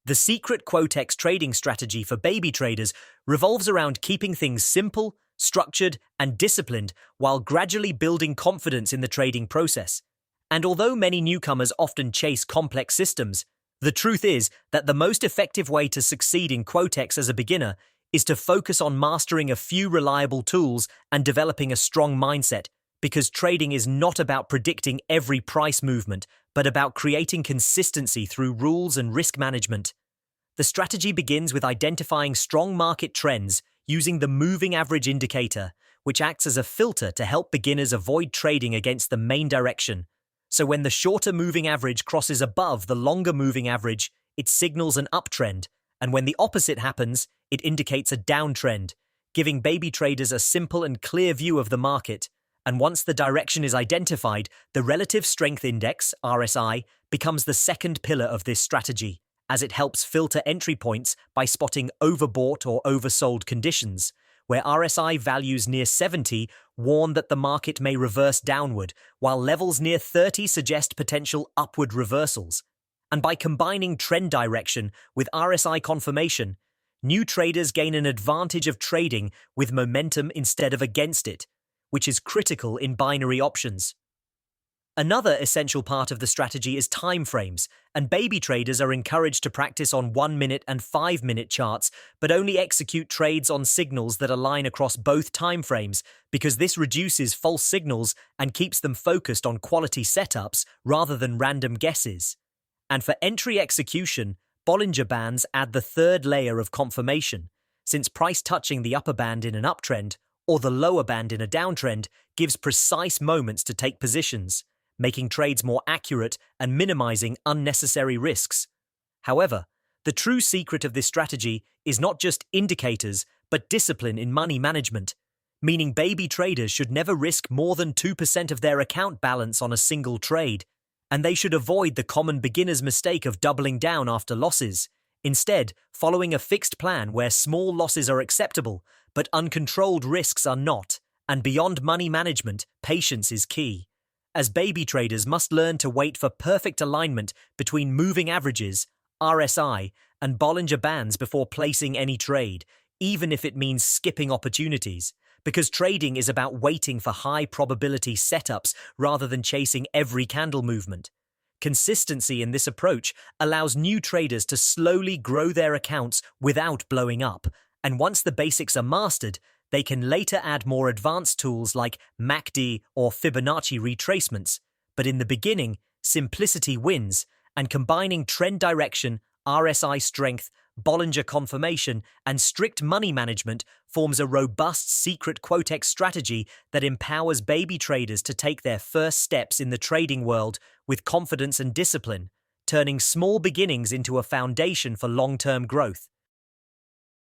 The Secret Quotex Trading Strategy for baby traders revolves around keeping things simple, structured, and disciplined while gradually building confidence in the trading process. And although many newcomers often chase complex systems, the truth is that the most effective way to succeed in Quotex as a beginner is to focus on mastering a few reliable tools and developing a strong mindset, because trading is not about predicting every price movement, but about creating consistency through rules and risk management. The strategy begins with identifying strong market trends using the moving average indicator, which acts as a filter to help beginners avoid trading against the main direction. So when the shorter moving average crosses above the longer moving average, it signals an uptrend, and when the opposite happens, it indicates a downtrend, giving baby traders a simple and clear view of the market. And once the direction is identified, the Relative Strength Index, RSI, becomes the second pillar of this strategy, as it helps filter entry points by spotting overbought or oversold conditions, where RSI values near 70 warn that the market may reverse downward, while levels near 30 suggest potential upward reversals. And by combining trend direction with RSI confirmation, new traders gain an advantage of trading with momentum instead of against it, which is critical in binary options. Another essential part of the strategy is timeframes, and baby traders are encouraged to practice on 1-minute and 5-minute charts, but only execute trades on signals that align across both timeframes, because this reduces false signals and keeps them focused on quality setups rather than random guesses. And for entry execution, Bollinger Bands add the third layer of confirmation, since price touching the upper band in an uptrend or the lower band in a downtrend gives precise moments to take positions, making trades more accurate and minimizing unnecessary risks. However, the true secret of this strategy is not just indicators, but discipline in money management, meaning baby traders should never risk more than 2% of their account balance on a single trade, and they should avoid the common beginner's mistake of doubling down after losses, instead following a fixed plan where small losses are acceptable, but uncontrolled risks are not, and beyond money management, patience is key, as baby traders must learn to wait for perfect alignment between moving averages, RSI, and Bollinger Bands before placing any trade, even if it means skipping opportunities, because trading is about waiting for high-probability setups rather than chasing every candle movement. Consistency in this approach allows new traders to slowly grow their accounts without blowing up, and once the basics are mastered, they can later add more advanced tools like MACD or Fibonacci retracements. But in the beginning, simplicity wins, and combining trend direction, RSI strength, Bollinger confirmation, and strict money management forms a robust secret Quotex strategy that empowers baby traders to take their first steps in the trading world with confidence and discipline, turning small beginnings into a foundation for long-term growth.